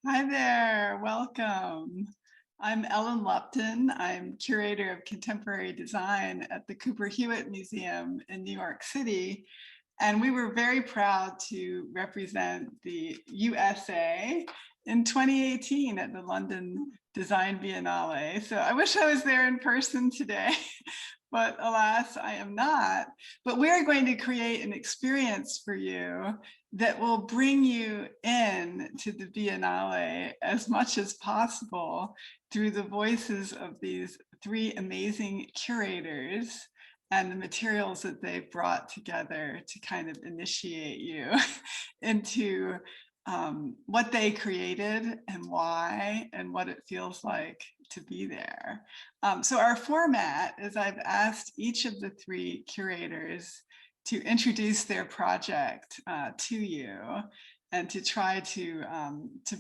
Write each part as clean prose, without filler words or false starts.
Hi there, welcome. I'm Ellen Lupton. I'm curator of contemporary design at the Cooper Hewitt Museum in New York City. And we were very proud to represent the USA in 2018 at the London Design Biennale. So I wish I was there in person today, but alas, I am not. But we're going to create an experience for you that will bring you in to the Biennale as much as possible through the voices of these three amazing curators and the materials that they've brought together to kind of initiate you into what they created and why and what it feels like to be there. So our format is I've asked each of the three curators to introduce their project to you and to try to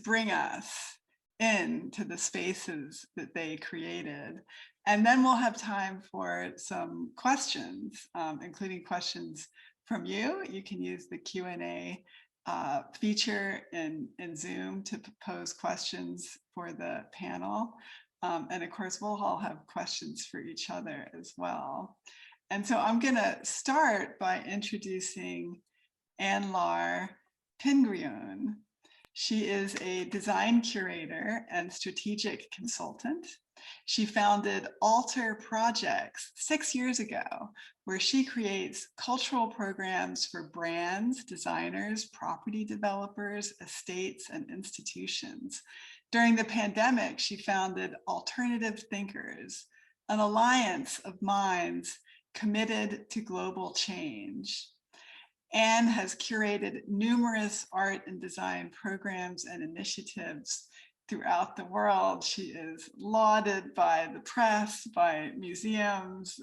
bring us into the spaces that they created. And then we'll have time for some questions, including questions from you. You can use the Q&A feature in Zoom to pose questions for the panel. And of course, we'll all have questions for each other as well. And so I'm going to start by introducing Anne-Laure Pingreoun. She is a design curator and strategic consultant. She founded Alter Projects 6 years ago, where she creates cultural programs for brands, designers, property developers, estates, and institutions. During the pandemic, she founded Alternative Thinkers, an alliance of minds committed to global change. Anne has curated numerous art and design programs and initiatives throughout the world. She is lauded by the press, by museums,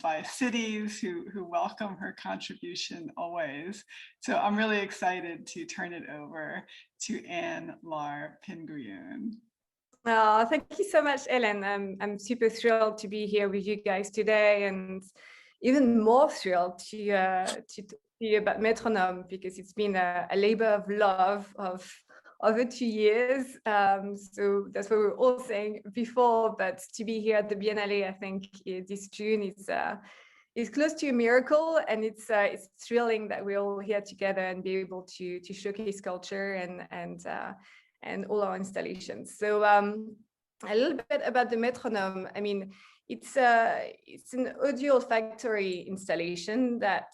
by cities who welcome her contribution always. So I'm really excited to turn it over to Anne-Laure Pingreoun. Oh, thank you so much, Ellen. I'm super thrilled to be here with you guys today, and even more thrilled to talk to you about Metronome, because it's been a labor of love of over 2 years. So that's what we were all saying before, but to be here at the Biennale, I think this June is close to a miracle, and it's thrilling that we're all here together and be able to showcase culture and all our installations. So a little bit about the Metronome. I mean, it's an audio olfactory installation that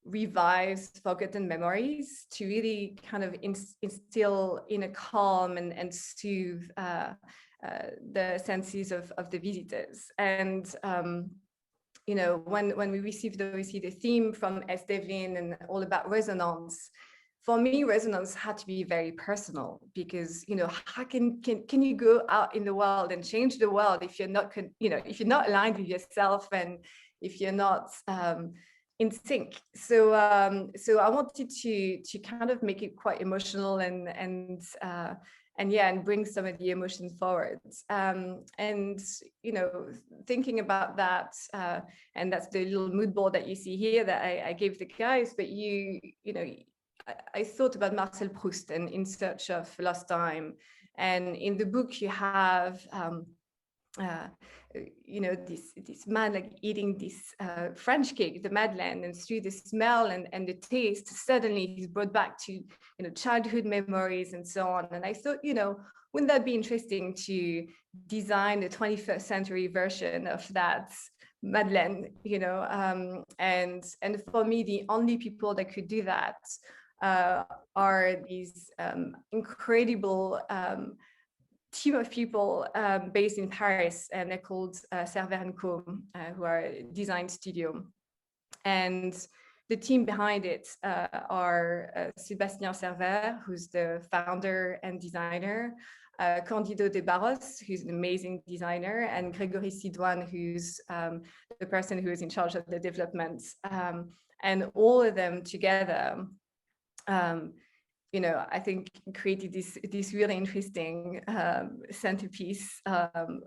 revives forgotten memories to really kind of instill in a calm and soothe the senses of the visitors. And you know, when we received the theme from S. Devlin and all about resonance, for me, resonance had to be very personal, because, you know, how can you go out in the world and change the world if you're not, if you're not aligned with yourself and if you're not in sync? So I wanted to kind of make it quite emotional and bring some of the emotions forward. And you know, thinking about that, and that's the little mood board that you see here that I gave the guys. But you know. I thought about Marcel Proust and In Search of Lost Time. And in the book, you have, you know, this man like eating this French cake, the Madeleine, and through the smell and the taste, suddenly he's brought back to, you know, childhood memories and so on. And I thought, you know, wouldn't that be interesting to design the 21st century version of that Madeleine, you know? And for me, the only people that could do that are these incredible team of people based in Paris, and they're called Server & Co, who are a design studio. And the team behind it are Sébastien Server, who's the founder and designer, Candido de Barros, who's an amazing designer, and Grégory Sidoine, who's the person who is in charge of the development. And all of them together, you know, I think created this really interesting centerpiece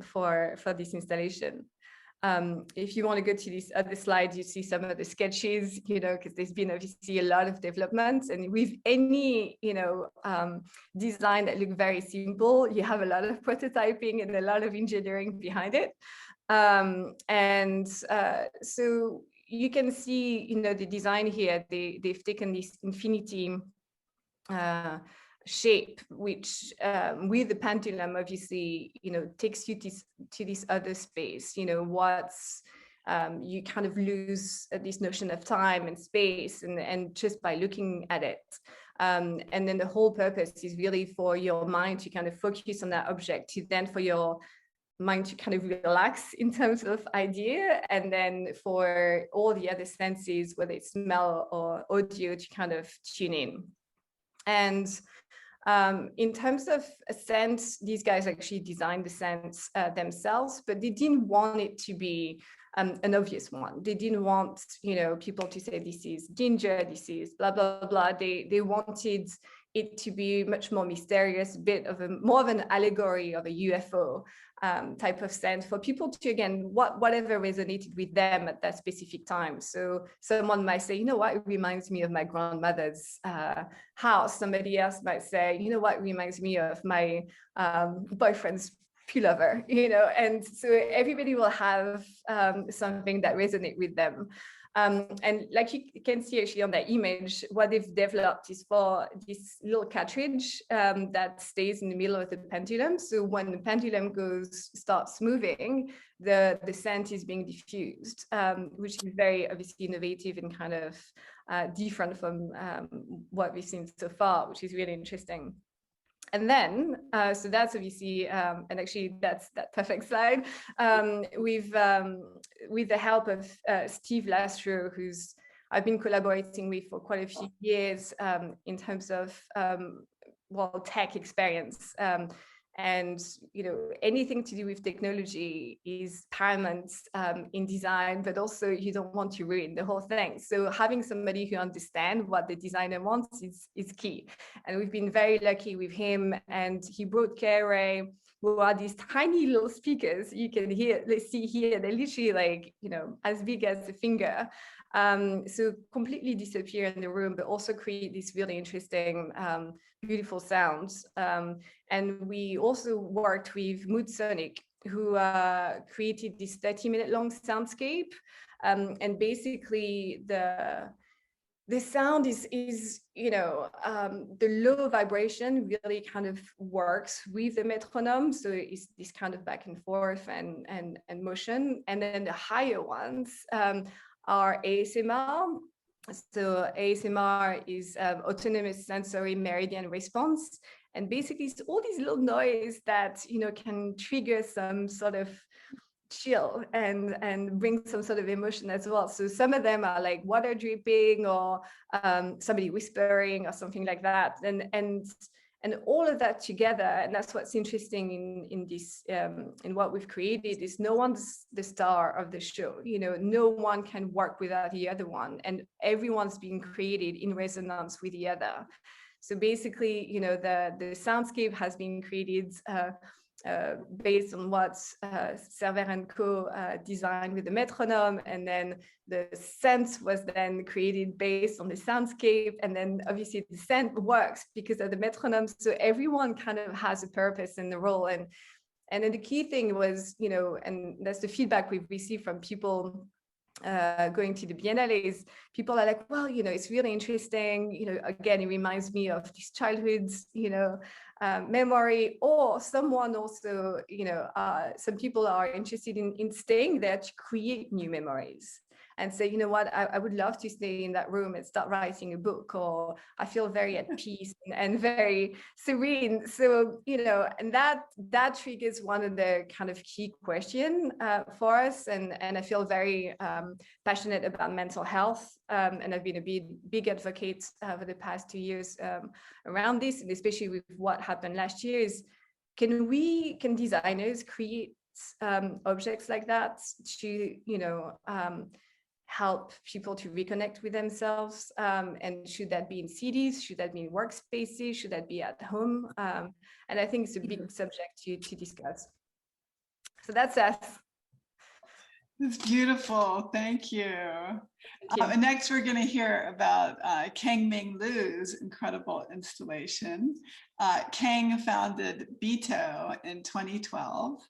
for this installation. If you want to go to these other slides, you see some of the sketches, you know, because there's been obviously a lot of developments, and with any, you know, design that look very simple, you have a lot of prototyping and a lot of engineering behind it. So you can see, you know, the design here, they've taken this infinity shape, which with the pendulum obviously, you know, takes you to this other space, you know, what's you kind of lose this notion of time and space, and just by looking at it. And then the whole purpose is really for your mind to kind of focus on that object, to then for your mind to kind of relax in terms of idea, and then for all the other senses, whether it's smell or audio, to kind of tune in. And in terms of a sense, these guys actually designed the sense themselves, but they didn't want it to be an obvious one. They didn't want, you know, people to say this is ginger, this is blah, blah, blah. They wanted it to be much more mysterious, a bit of more of an allegory of a UFO type of sense for people to, again, whatever resonated with them at that specific time. So someone might say, you know what, it reminds me of my grandmother's house. Somebody else might say, you know what, it reminds me of my boyfriend's pullover, you know, and so everybody will have something that resonates with them. And like you can see actually on that image, what they've developed is for this little cartridge that stays in the middle of the pendulum. So when the pendulum starts moving, the scent is being diffused, which is very obviously innovative and kind of different from what we've seen so far, which is really interesting. And then, so that's obviously, and actually that's that perfect slide, with the help of Steve Lastro, who's I've been collaborating with for quite a few years in terms of, well, tech experience. And, you know, anything to do with technology is paramount in design, but also you don't want to ruin the whole thing. So having somebody who understands what the designer wants is key. And we've been very lucky with him. And he brought Kurator, who are these tiny little speakers you can hear, let's see here, they're literally like, you know, as big as a finger. So completely disappear in the room, but also create these really interesting, beautiful sounds. And we also worked with Mood Sonic, who created this 30-minute long soundscape. And basically the sound is you know, the low vibration really kind of works with the metronome. So it's this kind of back and forth and motion. And then the higher ones are ASMR. So ASMR is autonomous sensory meridian response. And basically it's all these little noise that, you know, can trigger some sort of chill and bring some sort of emotion as well. So some of them are like water dripping or somebody whispering or something like that. And all of that together, and that's what's interesting in this, in what we've created, is no one's the star of the show. You know, no one can work without the other one, and everyone's being created in resonance with the other. So basically, you know, the soundscape has been created based on what Server & Co. Designed with the metronome, and then the scent was then created based on the soundscape, and then obviously the scent works because of the metronome. So everyone kind of has a purpose in the role, and then the key thing was, you know, and that's the feedback we've received from people going to the Biennale, is people are like, well, you know, it's really interesting, you know, again, it reminds me of this childhood, you know, memory. Or someone also, you know, some people are interested in staying there to create new memories and say, you know what, I would love to stay in that room and start writing a book, or I feel very at peace and very serene. So, you know, and that triggers one of the kind of key question for us. And I feel very passionate about mental health. And I've been a big advocate for the past 2 years around this, and especially with what happened last year, is can designers create objects like that to, you know, help people to reconnect with themselves, and should that be in cities, should that be in workspaces, should that be at home, and I think it's a big subject to discuss. So that's us. It's beautiful. Thank you. Thank you. And next, we're going to hear about Keng-Ming Liu's incredible installation. Kang founded BITO in 2012.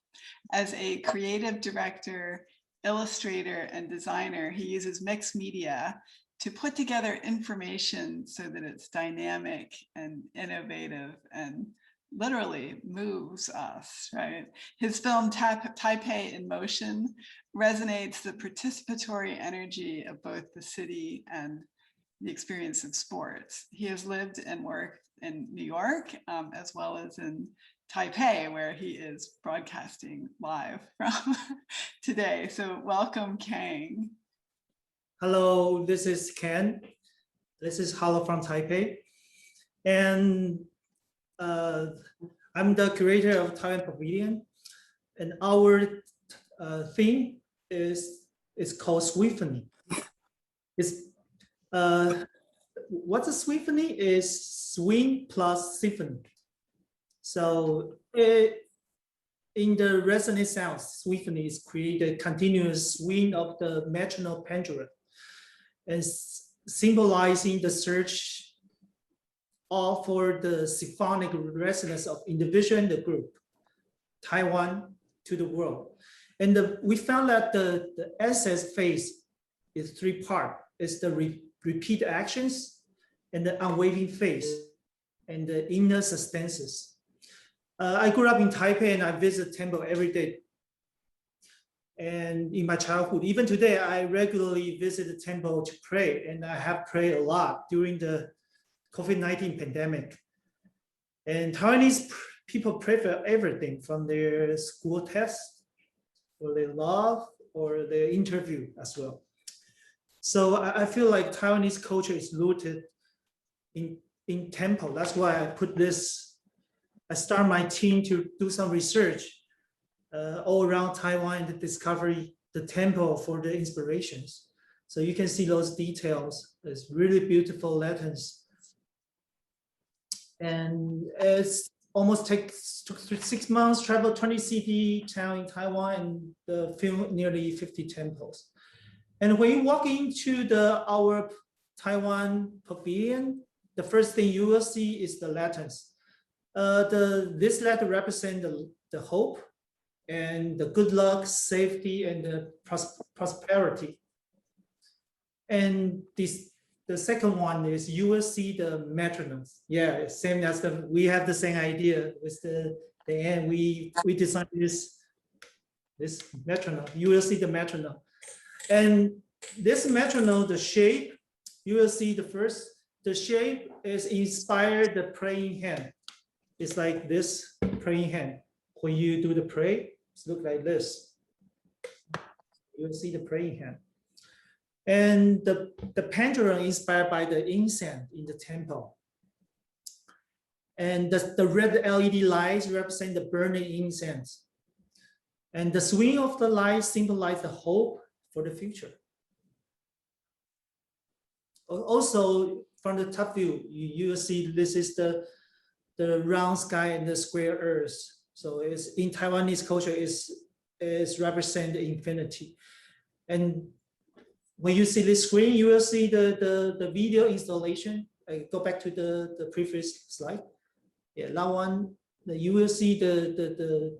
As a creative director, illustrator, and designer, he uses mixed media to put together information so that it's dynamic and innovative and literally moves us, right? His film Taipei in Motion resonates the participatory energy of both the city and the experience of sports. He has lived and worked in New York, as well as in Taipei, where he is broadcasting live from today. So welcome, Kang. Hello, this is Ken. This is Hello from Taipei. And I'm the curator of Taiwan Pavilion. And our theme is called Symphony. What's a symphony is swing plus symphony. So in the resonant sounds, symphony is created continuous swing of the metronome pendulum and symbolizing the search all for the symphonic resonance of individual and the group, Taiwan to the world. And we found that the essence phase is three parts. It's the repeat actions and the unwavering phase and the inner substances. I grew up in Taipei and I visit temple every day. And in my childhood, even today, I regularly visit the temple to pray, and I have prayed a lot during the COVID-19 pandemic. And Taiwanese people pray for everything from their school tests, or their love, or their interview as well. So I feel like Taiwanese culture is rooted in temple. That's why I put this, I start my team to do some research all around Taiwan to discover the temple for the inspirations. So you can see those details. It's really beautiful lanterns. And it's almost takes 6 months, travel 20 city town in Taiwan, and the film nearly 50 temples. And when you walk into our Taiwan pavilion, the first thing you will see is the lanterns. This letter represents the hope and the good luck, safety, and the prosperity. And the second one is you will see the metronomes. Yeah, same as we have the same idea with the end. We designed this metronome. You will see the metronome. And this metronome, the shape, you will see the shape is inspired the praying hand. It's like this praying hand. When you do the pray, it's look like this. You will see the praying hand. And the pendulum inspired by the incense in the temple. And the red LED lights represent the burning incense. And the swing of the light symbolize the hope for the future. Also, from the top view, you will see this is the round sky and the square earth. So it's in Taiwanese culture is represent infinity. And when you see this screen, you will see the video installation. I go back to the previous slide. Yeah, that one, you will see the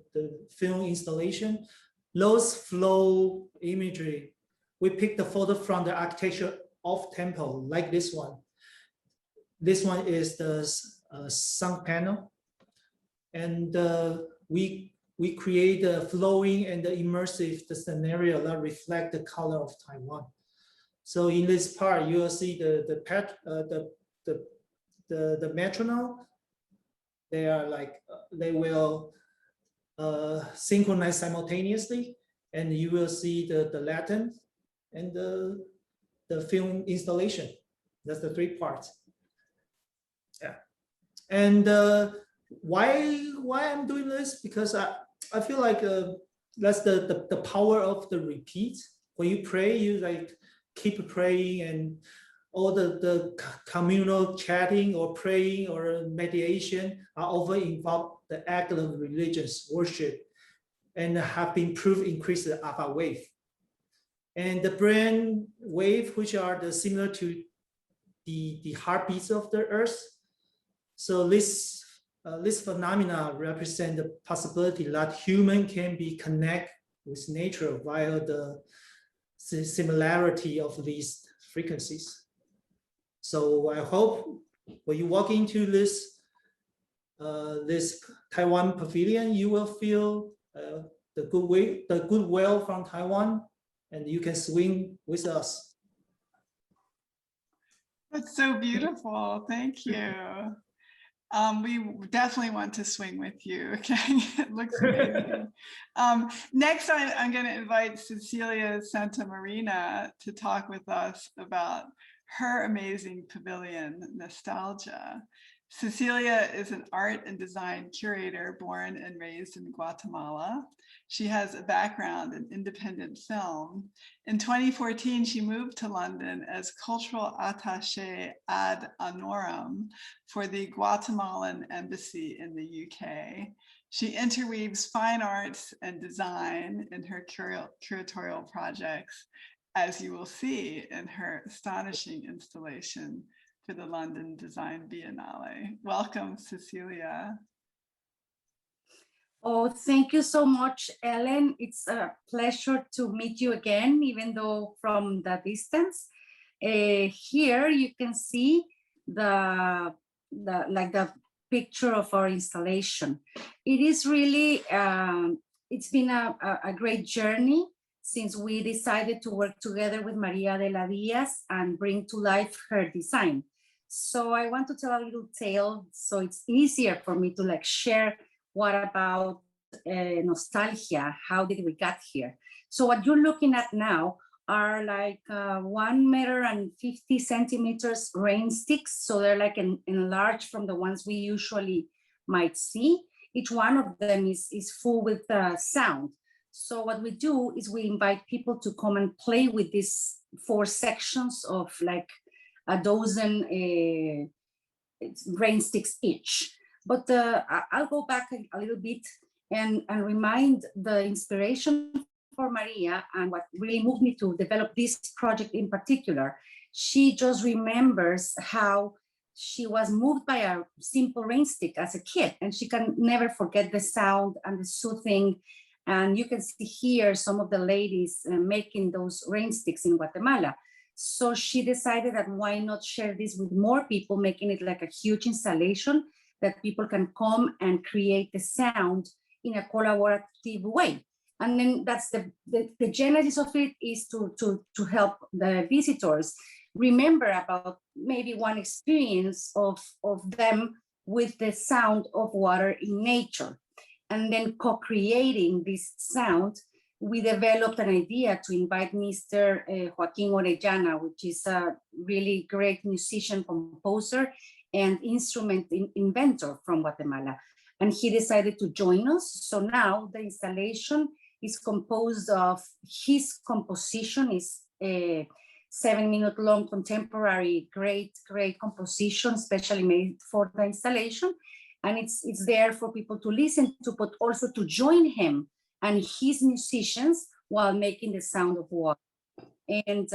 film installation. Those flow imagery, we picked the photo from the architecture of temple, like this one. This one is the sun panel. And we create the flowing and the immersive scenario that reflect the color of Taiwan. So in this part, you will see the metronome. They are like they will synchronize simultaneously, and you will see the Latin and the film installation. That's the three parts. Yeah, and why I'm doing this, because I feel like that's the power of the repeat. When you pray, you like keep praying, and all the communal chatting or praying or meditation are often involved the act of religious worship, and have been proved increase the alpha wave. and the brain wave, which are similar to the heartbeats of the Earth. So this phenomena represent the possibility that human can be connect with nature via the similarity of these frequencies. So I hope when you walk into this Taiwan pavilion, you will feel the goodwill from Taiwan, and you can swing with us. That's so beautiful. Thank you. We definitely want to swing with you. Okay, it looks amazing. Next, I'm going to invite Cecilia Santamarina to talk with us about her amazing pavilion, Nostalgia. Cecilia is an art and design curator born and raised in Guatemala. She has a background in independent film. In 2014, she moved to London as cultural attaché ad honorem for the Guatemalan embassy in the UK. She interweaves fine arts and design in her curatorial projects, as you will see in her astonishing installation for the London Design Biennale. Welcome, Cecilia. Oh, thank you so much, Ellen. It's a pleasure to meet you again, even though from the distance. Here you can see the picture of our installation. It is really, it's been a great journey since we decided to work together with Maria de la Diaz and bring to life her design. So I want to tell a little tale so it's easier for me to share what about nostalgia, how did we get here. So what you're looking at now are 1 meter and 50 centimeters rain sticks. So they're enlarged from the ones we usually might see. Each one of them is full with sound. So what we do is we invite people to come and play with these 4 sections of a dozen rain sticks each. But I'll go back a little bit and remind the inspiration for Maria and what really moved me to develop this project in particular. She just remembers how she was moved by a simple rain stick as a kid, and she can never forget the sound and the soothing. And you can see here some of the ladies making those rain sticks in Guatemala. So she decided that why not share this with more people, making it like a huge installation that people can come and create the sound in a collaborative way. And then that's the genesis of it is to help the visitors remember about maybe one experience of them with the sound of water in nature. And then co-creating this sound, we developed an idea to invite Mr. Joaquin Orellana, which is a really great musician, composer, and instrument inventor from Guatemala. And he decided to join us. So now the installation is composed of his composition, is a 7-minute long contemporary, great composition, specially made for the installation. And it's there for people to listen to, but also to join him and his musicians while making the sound of water. And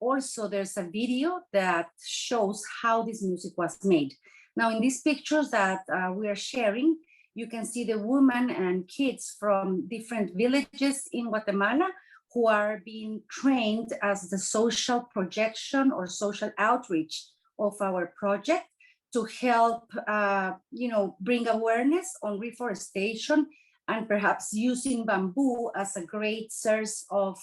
also there's a video that shows how this music was made. Now in these pictures that we are sharing, you can see the women and kids from different villages in Guatemala who are being trained as the social projection or social outreach of our project to help bring awareness on reforestation and perhaps using bamboo as a great source of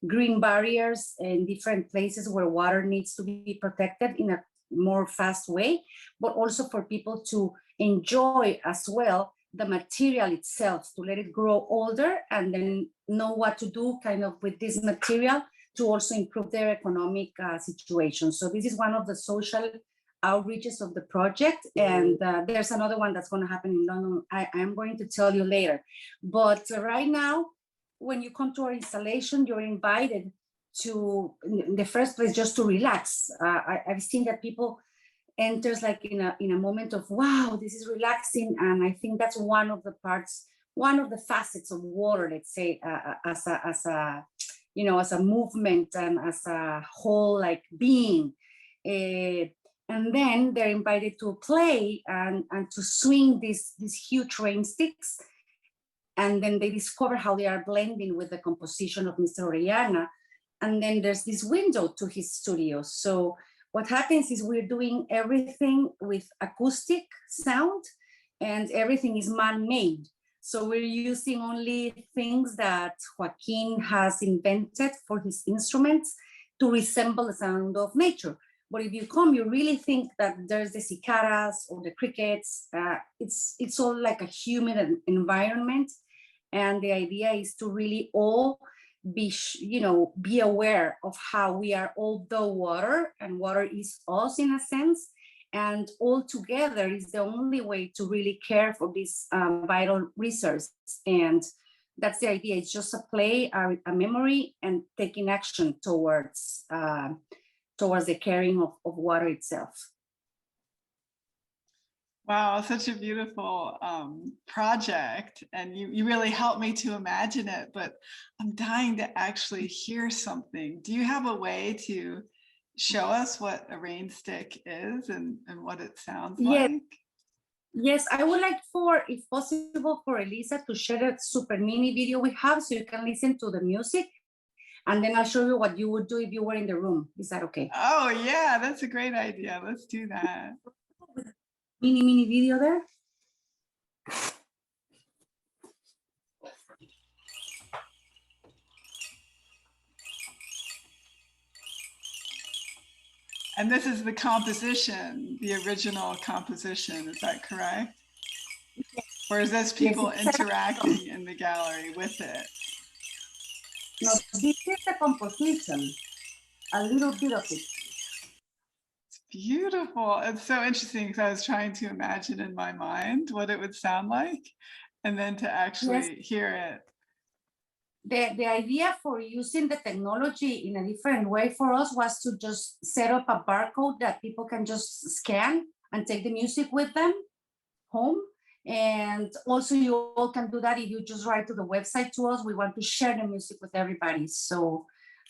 green barriers in different places where water needs to be protected in a more fast way, but also for people to enjoy as well the material itself, to let it grow older and then know what to do kind of with this material to also improve their economic situation. So this is one of the social outreaches of the project, and there's another one that's going to happen in London. I'm going to tell you later. But right now, when you come to our installation, you're invited to, in the first place, just to relax. I've seen that people enters in a moment of, wow, this is relaxing. And I think that's one of the parts, one of the facets of water, let's say, as a as a movement and as a whole like being. And then they're invited to play and to swing these huge rain sticks. And then they discover how they are blending with the composition of Mr. Orellana. And then there's this window to his studio. So what happens is we're doing everything with acoustic sound, and everything is man-made. So we're using only things that Joaquin has invented for his instruments to resemble the sound of nature. But if you come, you really think that there's the cicadas or the crickets. It's all like a humid environment. And the idea is to really all be aware of how we are all the water, and water is us in a sense. And all together is the only way to really care for this vital resource. And that's the idea. It's just a play, a memory, and taking action towards the caring of water itself. Wow, such a beautiful project. And you really helped me to imagine it, but I'm dying to actually hear something. Do you have a way to show us what a rain stick is and what it sounds like? Yes, I would like if possible, for Elisa to share a super mini video we have so you can listen to the music. And then I'll show you what you would do if you were in the room. Is that okay? Oh yeah, that's a great idea. Let's do that. Mini video there. And this is the composition, the original composition, is that correct? Or is this people interacting in the gallery with it? No, this is the composition, a little bit of it. It's beautiful. It's so interesting because I was trying to imagine in my mind what it would sound like, and then to actually hear it. The idea for using the technology in a different way for us was to just set up a barcode that people can just scan and take the music with them home. And also you all can do that if you just write to the website to us. We want to share the music with everybody. So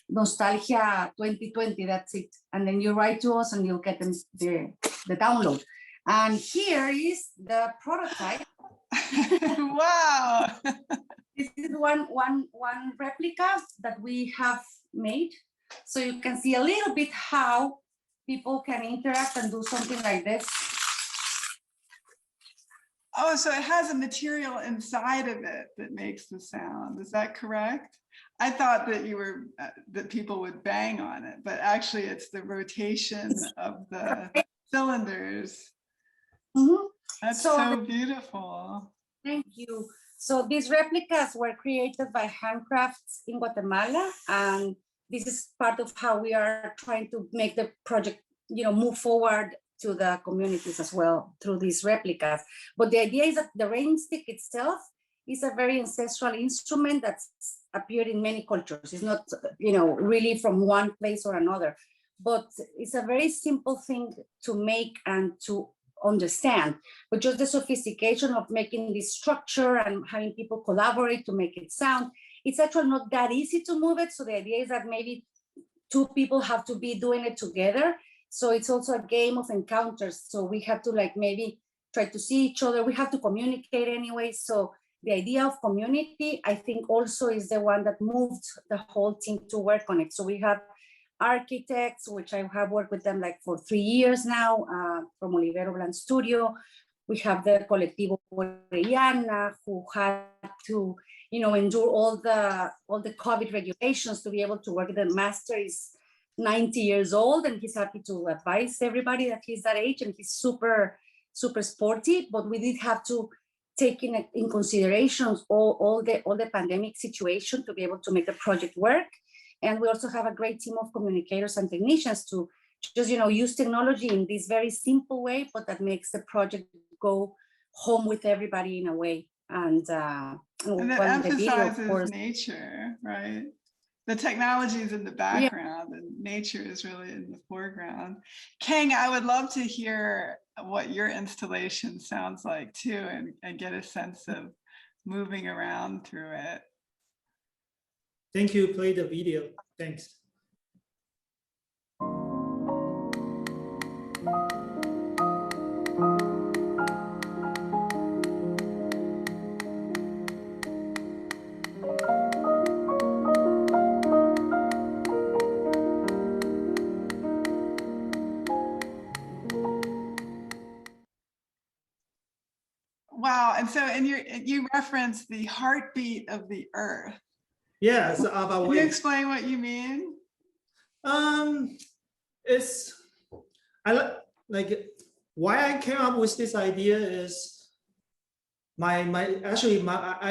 Nostalgia 2020, that's it. And then you write to us and you'll get them the download. And here is the prototype. Wow. This is one replica that we have made. So you can see a little bit how people can interact and do something like this. Oh, so it has a material inside of it that makes the sound. Is that correct? I thought that that people would bang on it, but actually it's the rotation of the cylinders. Mm-hmm. That's so beautiful. Thank you. So these replicas were created by handcrafts in Guatemala, and this is part of how we are trying to make the project, move forward to the communities as well through these replicas. But the idea is that the rainstick itself is a very ancestral instrument that's appeared in many cultures. It's not, really from one place or another, but it's a very simple thing to make and to understand, but just the sophistication of making this structure and having people collaborate to make it sound, it's actually not that easy to move it. So the idea is that maybe two people have to be doing it together. So it's also a game of encounters. So we have to maybe try to see each other. We have to communicate anyway. So the idea of community, I think also is the one that moved the whole team to work on it. So we have architects, which I have worked with them for 3 years now, from Olivero Blanc Studio. We have the Colectivo Orellana, who had to, endure all the COVID regulations to be able to work. The master is 90 years old, and he's happy to advise everybody that he's that age, and he's super, super sporty. But we did have to take in consideration all the pandemic situation to be able to make the project work. And we also have a great team of communicators and technicians to just, use technology in this very simple way, but that makes the project go home with everybody in a way. And that emphasizes nature, right? The technology is in the background and nature is really in the foreground. Keng, I would love to hear what your installation sounds like too, and get a sense of moving around through it. Thank you. Play the video. Thanks. Wow. And so, you reference the heartbeat of the earth. Yeah, so about Can you explain what you mean? It's like why I came up with this idea is I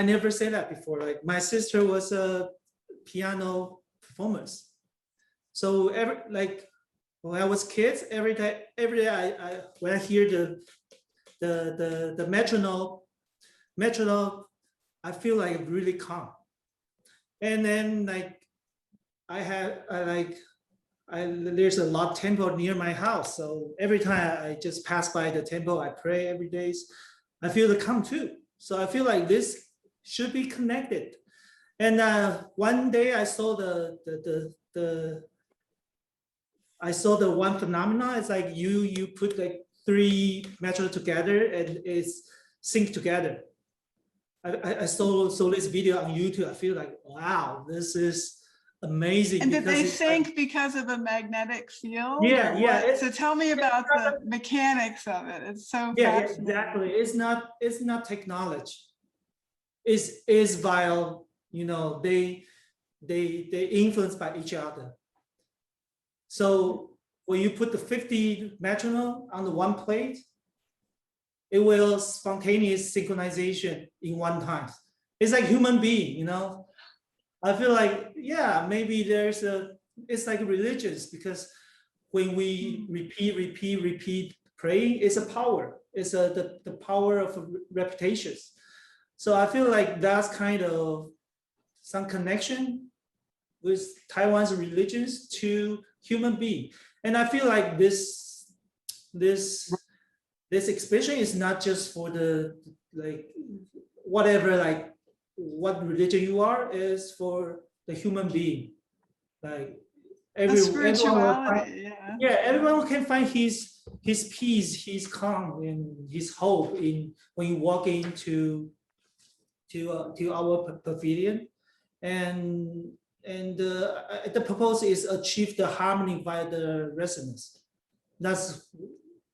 never said that before. Like my sister was a piano performer, so when I was kids, every day I when I hear the metronome, I feel like really calm. And then there's a lot temple near my house, so every time I just pass by the temple, I pray every day. I feel the calm too. So I feel like this should be connected. And one day I saw the one phenomena. It's like you put like 3 metals together and it's sync together. I saw this video on YouTube. I feel like, wow, this is amazing. And did they sync because of a magnetic field? Yeah. So tell me about the mechanics of it. It's so fascinating. Exactly. It's not technology. It's via, they influenced by each other. So when you put the 50 metronome on the one plate, it will spontaneous synchronization in one time. It's like human being, I feel like, yeah, maybe it's like religious, because when we repeat praying, it's a power. It's the power of repetitions. So I feel like that's kind of some connection with Taiwan's religions to human being. And I feel like this expression is not just for the whatever what religion you are, is for the human being. Like everyone can find his peace, his calm, and his hope when you walk into our pavilion, and the purpose is achieve the harmony by the resonance. That's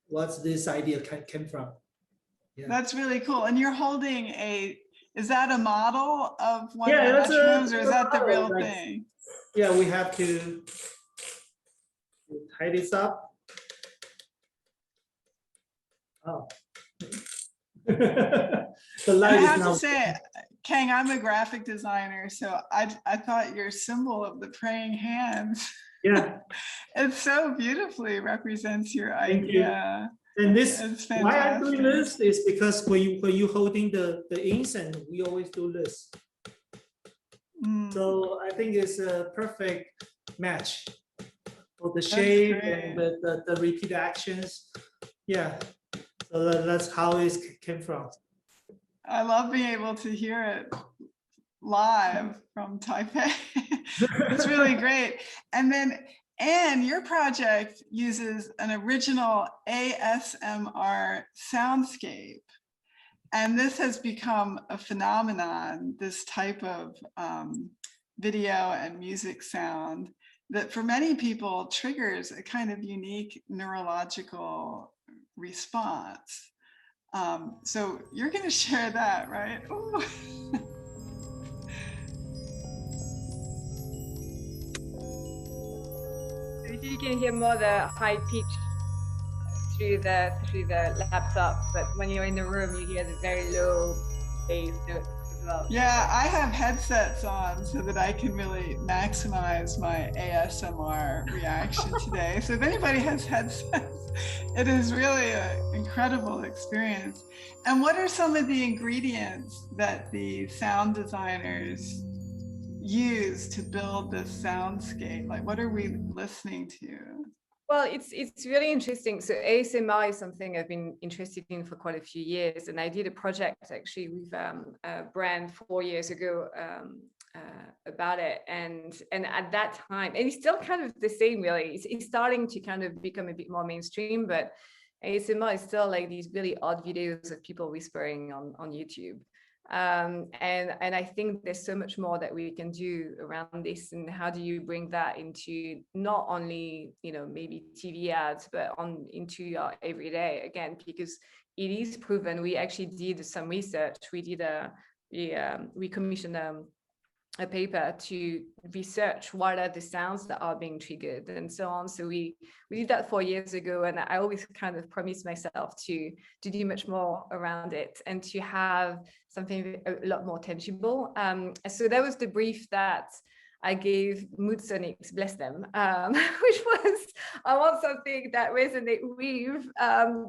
what this idea came from. Yeah. That's really cool. And you're holding is that a model of one of the metronomes, or is that the real thing? Yeah, we have to tie this up. Oh. The light I have is now. to say, Kang, I'm a graphic designer, so I thought your symbol of the praying hands, yeah, it so beautifully represents your idea. And this, why I'm doing this is because when you holding the incense, we always do this. So I think it's a perfect match for the shape and the repeat actions. Yeah, so that's how it came from. I love being able to hear it live from Taipei. It's really great. And then, Anne, your project uses an original ASMR soundscape. And this has become a phenomenon, this type of video and music sound that for many people triggers a kind of unique neurological response. So you're going to share that, right? Ooh. If you can hear more the high pitch through the laptop, but when you're in the room, you hear the very low bass notes as well. Yeah, I have headsets on so that I can really maximize my ASMR reaction today. So if anybody has headsets, it is really an incredible experience. And what are some of the ingredients that the sound designers use to build this soundscape? Like, what are we listening to? Well, it's really interesting. So ASMR is something I've been interested in for quite a few years, and I did a project actually with a brand 4 years ago about it. And at that time, and it's still kind of the same, really. It's starting to kind of become a bit more mainstream, but ASMR is still like these really odd videos of people whispering on YouTube. And I think there's so much more that we can do around this. And how do you bring that into not only, you know, maybe TV ads, but into your everyday, again, because it is proven. We actually did some research. We commissioned a paper to research what are the sounds that are being triggered and so on. So we did that 4 years ago, and I always kind of promised myself to do much more around it and to have something a lot more tangible. So that was the brief that I gave Mood Sonics, bless them, which was, I want something that resonates with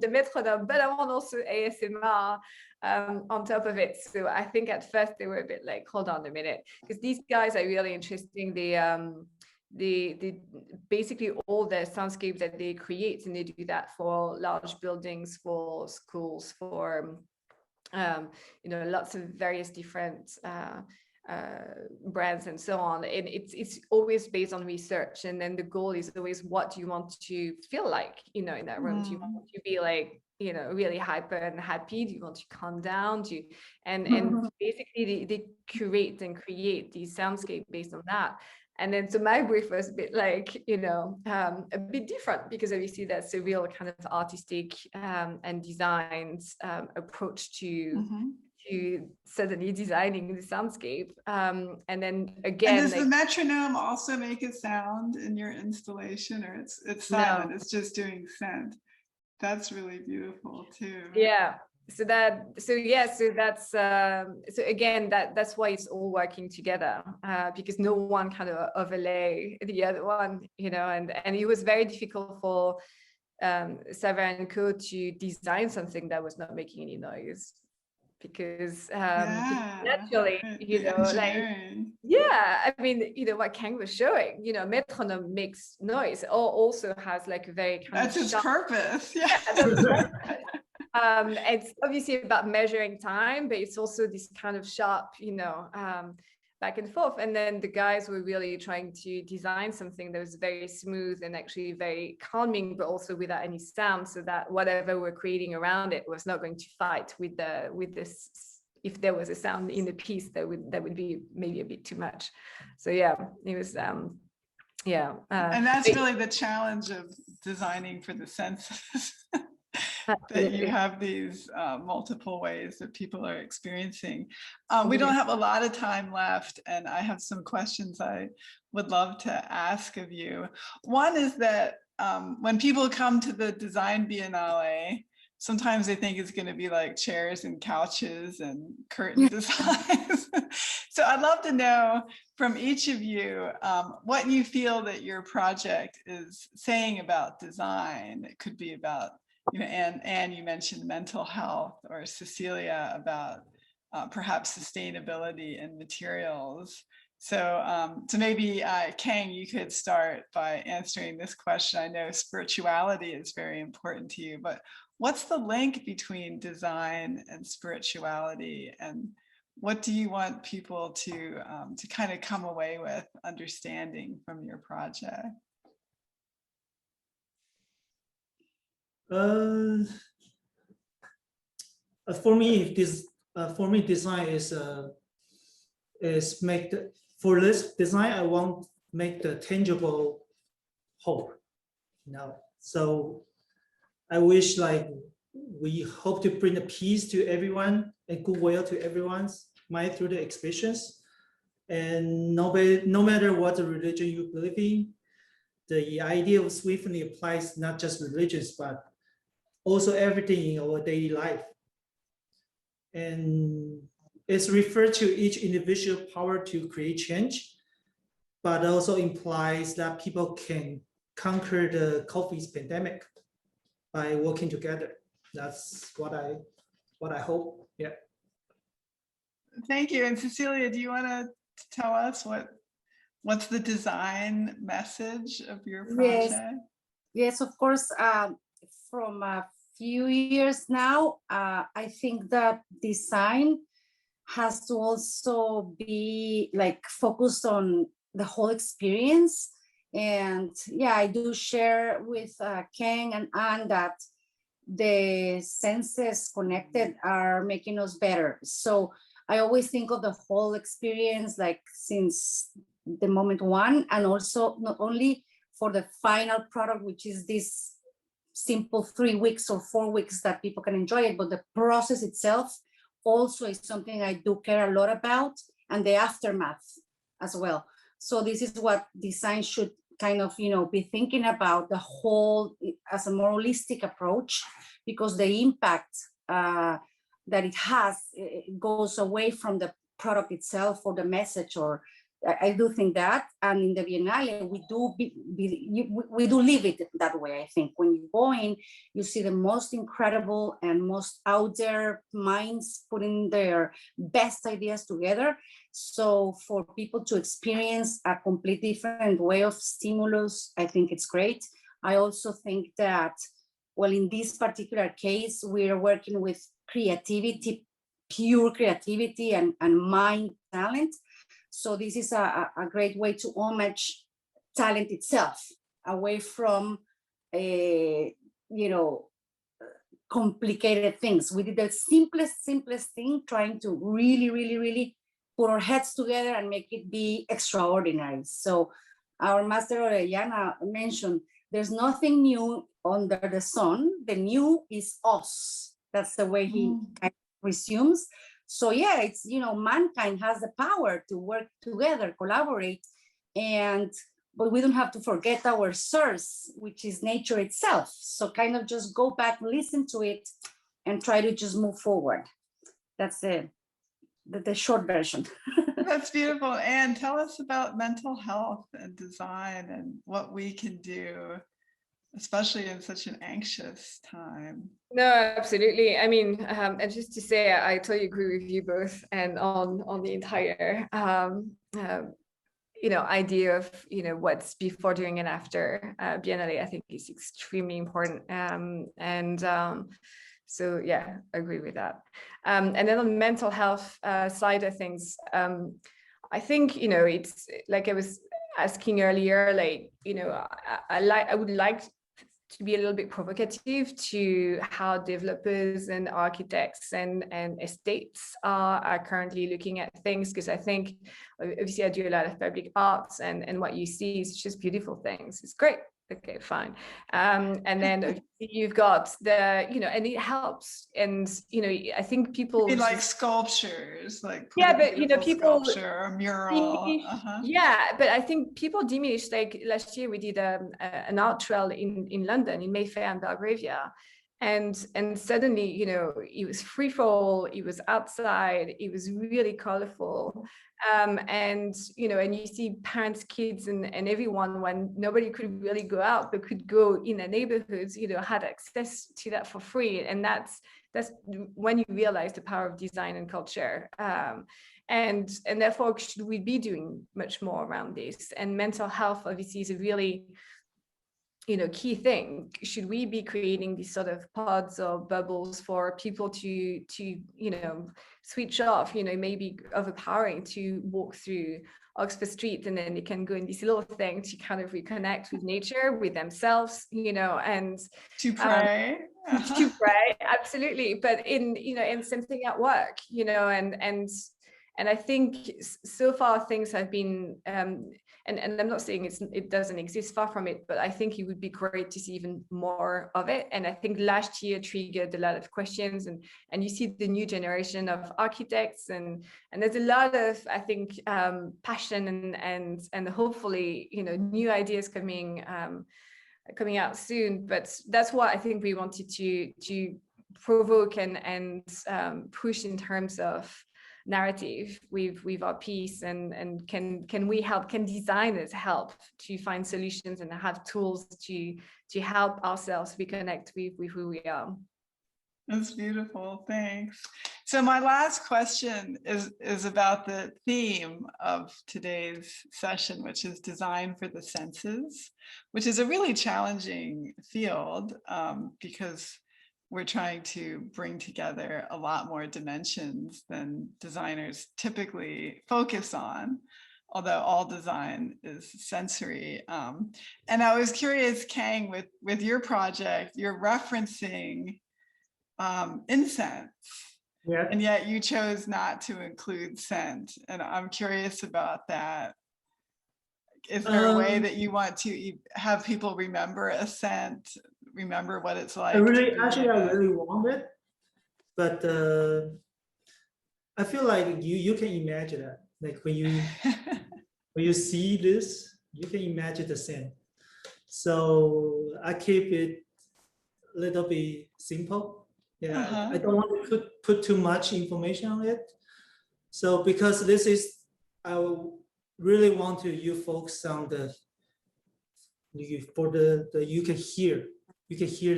the metronome, but I want also ASMR on top of it. So I think at first they were a bit like, hold on a minute, because these guys are really interesting. They basically all the soundscapes that they create, and they do that for large buildings, for schools, for you know, lots of various different brands and so on. And it's always based on research, and then the goal is always, what do you want to feel like, you know, in that room? Do you want to be like, you know, really hyper and happy? Do you want to calm down? And basically they curate and create these soundscape based on that. And then so my brief was a bit like, you know, a bit different, because obviously that's a real kind of artistic and designed approach to suddenly designing the soundscape. And then again, and does the metronome also make a sound in your installation, or it's silent? No. It's just doing scent. That's really beautiful too. Yeah. So that's so again, that's why it's all working together, because no one kind of overlay the other one, you know, and it was very difficult for Sarah and Co to design something that was not making any noise, because naturally, you know, like, yeah, I mean, you know, what Kang was showing, you know, metronome makes noise, or also has like a very kind that's of its purpose. Yeah. It's obviously about measuring time, but it's also this kind of sharp, you know, back and forth. And then the guys were really trying to design something that was very smooth and actually very calming, but also without any sound, so that whatever we're creating around it was not going to fight with this. If there was a sound in the piece, that would be maybe a bit too much. So yeah, it was and that's really the challenge of designing for the senses. That you have these multiple ways that people are experiencing. We don't have a lot of time left, and I have some questions I would love to ask of you. One is that when people come to the Design Biennale, sometimes they think it's going to be like chairs and couches and curtain designs. So I'd love to know from each of you what you feel that your project is saying about design. It could be about, you know, Anne, you mentioned mental health, or Cecilia about perhaps sustainability and materials. So, so maybe Kang, you could start by answering this question. I know spirituality is very important to you, but what's the link between design and spirituality, and what do you want people to kind of come away with understanding from your project? For me, design is make for this design. I want make the tangible hope. You know, so I wish like we hope to bring a peace to everyone and goodwill to everyone's mind through the exhibitions. And no matter what the religion you believe in, the idea of swiftly applies not just religions, but also everything in our daily life. And it's referred to each individual power to create change, but also implies that people can conquer the COVID pandemic by working together. That's what I hope. Yeah. Thank you. And Cecilia, do you want to tell us what's the design message of your project? Yes, of course. From a few years now, I think that design has to also be like focused on the whole experience. And yeah, I do share with Keng and Anne that the senses connected are making us better. So I always think of the whole experience, like since the moment one, and also not only for the final product, which is this simple 3 weeks or 4 weeks that people can enjoy it, but the process itself also is something I do care a lot about, and the aftermath as well. So this is what design should kind of, you know, be thinking about, the whole as a more holistic approach, because the impact that it has, it goes away from the product itself or the message, or I do think that. And in the Biennale, we do live it that way. I think when you go in, you see the most incredible and most out there minds putting their best ideas together. So for people to experience a completely different way of stimulus, I think it's great. I also think that, well, in this particular case, we are working with creativity, pure creativity and mind talent. So this is a great way to homage talent itself, away from, you know, complicated things. We did the simplest thing, trying to really put our heads together and make it be extraordinary. So our master Orellana mentioned, there's nothing new under the sun. The new is us. That's the way he kind of resumes. So yeah, it's, you know, mankind has the power to work together, collaborate, but we don't have to forget our source, which is nature itself. So kind of just go back, listen to it, and try to just move forward. That's the short version. That's beautiful. Anne, tell us about mental health and design and what we can do, especially in such an anxious time. No, absolutely. I mean, and just to say, I totally agree with you both, and on the entire, you know, idea of, you know, what's before, during, and after Biennale. I think is extremely important. So yeah, I agree with that. And then on the mental health side of things, I think, you know, it's like I was asking earlier, like, you know, I would like to be a little bit provocative to how developers and architects and estates are currently looking at things, because I think, obviously I do a lot of public arts, and what you see is just beautiful things. It's great. Okay, fine. And then you've got the, you know, and it helps. And, you know, I think people like sculptures, like, yeah, but you know, people sculpture or mural. Yeah, but I think people diminish. Like last year we did an art trail in London, in Mayfair and Belgravia, and suddenly, you know, it was free for all, it was outside, it was really colorful, and you know, and you see parents, kids, and everyone, when nobody could really go out but could go in the neighborhoods, you know, had access to that for free. And that's when you realize the power of design and culture. And therefore, should we be doing much more around this? And mental health obviously is a really, you know, key thing. Should we be creating these sort of pods or bubbles for people to you know, switch off, you know, maybe overpowering to walk through Oxford Street, and then they can go in this little thing to kind of reconnect with nature, with themselves, you know, and to pray. To pray, absolutely. But in, you know, in something at work, you know, and I think so far things have been, and I'm not saying it doesn't exist, far from it, but I think it would be great to see even more of it. And I think last year triggered a lot of questions, and you see the new generation of architects, and there's a lot of, I think, passion and hopefully, you know, new ideas coming out soon. But that's what I think we wanted to provoke and push in terms of narrative with our piece, and can we help, can designers help to find solutions and have tools to help ourselves reconnect with who we are. That's beautiful, thanks. So my last question is about the theme of today's session, which is design for the senses, which is a really challenging field, because we're trying to bring together a lot more dimensions than designers typically focus on, although all design is sensory. And I was curious, Kang, with your project, you're referencing incense, Yeah. and yet you chose not to include scent. And I'm curious about that. Is there a way that you want to have people remember a scent, remember what it's like? I really want it, but I feel like you can imagine that. Like when you see this, you can imagine the scent. So I keep it a little bit simple. Yeah, I don't want to put too much information on it. So because this is, I really want to you focus on the you can hear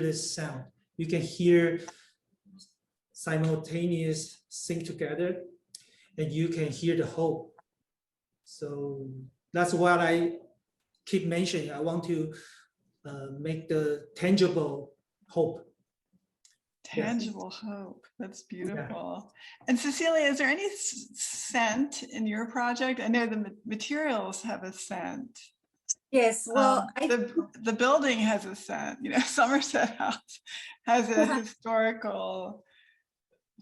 this sound. You can hear simultaneous sing together, and you can hear the hope. So that's what I keep mentioning. I want to make the tangible hope. Tangible hope. That's beautiful. Yeah. And Cecilia, is there any scent in your project? I know the materials have a scent. Yes, well, the building has a scent. You know, Somerset House has a historical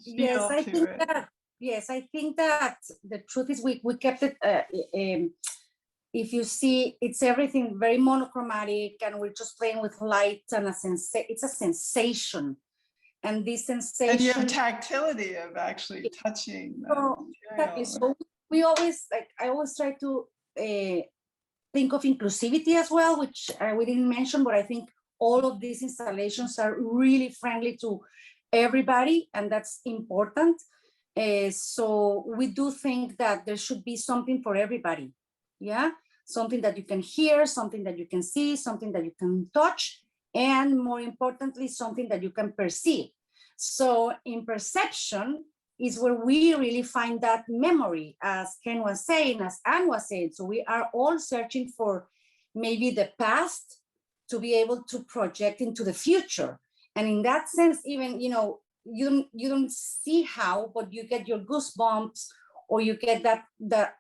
feel to it. Yes, I think that the truth is we kept it. If you see, it's everything very monochromatic, and we're just playing with light and it's a sensation. And this sensation. And you have tactility of actually touching the exactly. So we always, I always try to think of inclusivity as well, which we didn't mention, but I think all of these installations are really friendly to everybody, and that's important. So we do think that there should be something for everybody. Yeah, something that you can hear, something that you can see, something that you can touch, and more importantly, something that you can perceive. So in perception is where we really find that memory, as Ken was saying, as Anne was saying. So we are all searching for maybe the past to be able to project into the future. And in that sense, even, you know, you don't see how, but you get your goosebumps, or you get that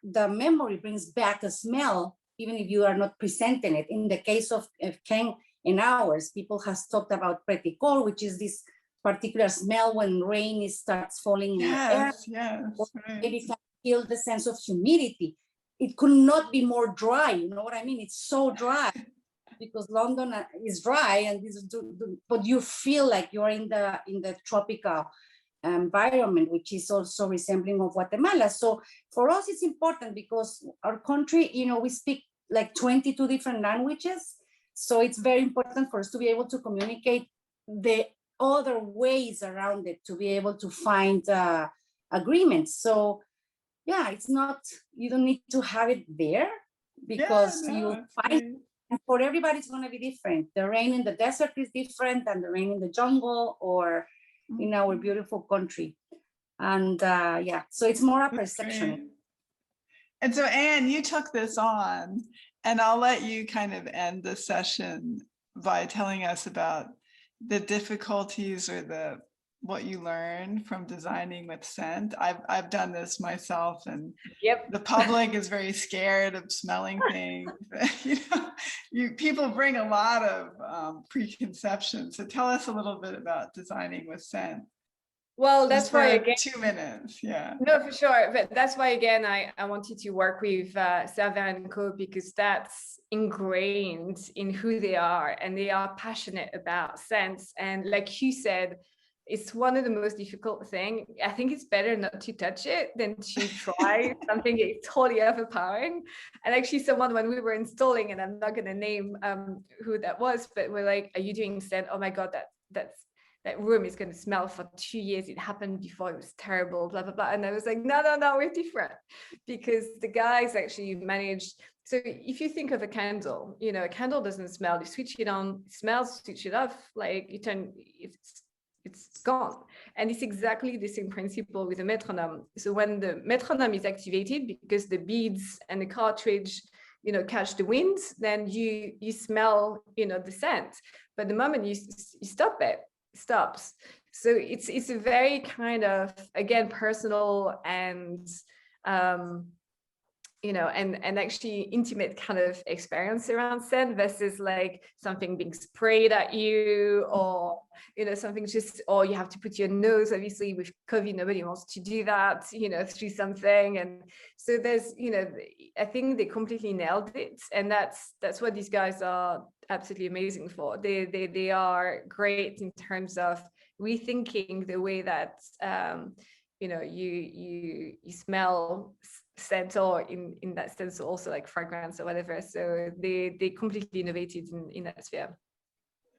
the memory brings back a smell, even if you are not presenting it. In the case of Ken and ours, people has talked about préticole, which is this particular smell when rain starts falling in the air. Yes, right. Maybe can feel the sense of humidity. It could not be more dry. You know what I mean? It's so dry because London is dry, and but you feel like you're in the tropical environment, which is also resembling of Guatemala. So for us, it's important because our country, you know, we speak like 22 different languages. So it's very important for us to be able to communicate the other ways around it, to be able to find agreements. So yeah, it's not, you don't need to have it there, because you find it. And for everybody, it's going to be different. The rain in the desert is different than the rain in the jungle or in our beautiful country. And yeah, so it's more a perception. Great. And so Anne, you took this on, and I'll let you kind of end the session by telling us about the difficulties or what you learned from designing with scent. I've done this myself, and the public is very scared of smelling things. You know, people bring a lot of preconceptions. So tell us a little bit about designing with scent. Well, that's why again, 2 minutes. Yeah. No, for sure. But that's why again, I wanted to work with Servan & Co, because that's ingrained in who they are, and they are passionate about scents. And like you said, it's one of the most difficult things. I think it's better not to touch it than to try something totally overpowering. And actually someone, when we were installing, and I'm not going to name who that was, but we're like, are you doing scent? Oh my God, that room is going to smell for 2 years. It happened before, it was terrible, blah, blah, blah. And I was like, no, we're different, because the guys actually managed. So if you think of a candle, you know, a candle doesn't smell. You switch it on, it smells, switch it off, like you turn, it's gone. And it's exactly the same principle with a metronome. So when the metronome is activated, because the beads and the cartridge, you know, catch the wind, then you smell, you know, the scent. But the moment you stop it, stops. So it's a very kind of, again, personal and you know, and actually intimate kind of experience around scent versus like something being sprayed at you, or, you know, something just, or you have to put your nose, obviously with COVID, nobody wants to do that, you know, through something. And so there's, you know, I think they completely nailed it. And that's what these guys are absolutely amazing for. They are great in terms of rethinking the way that, you know, you smell scent, or in that sense also like fragrance or whatever. So they completely innovated in that sphere.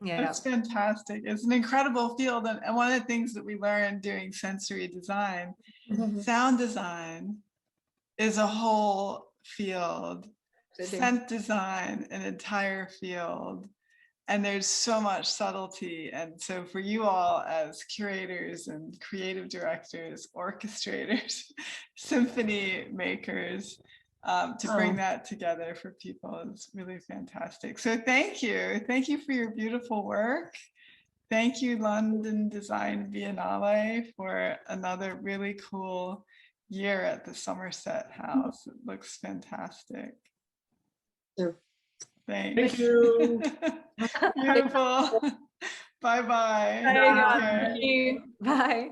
Yeah, that's fantastic. It's an incredible field, and one of the things that we learned doing sensory design, sound design is a whole field, scent design an entire field, and there's so much subtlety. And so for you all as curators and creative directors, orchestrators, symphony makers, to bring that together for people is really fantastic. So thank you. Thank you for your beautiful work. Thank you, London Design Biennale, for another really cool year at the Somerset House. It looks fantastic. Sure. Thanks. Thank you. Beautiful. Bye-bye. Bye. Thank you. Bye.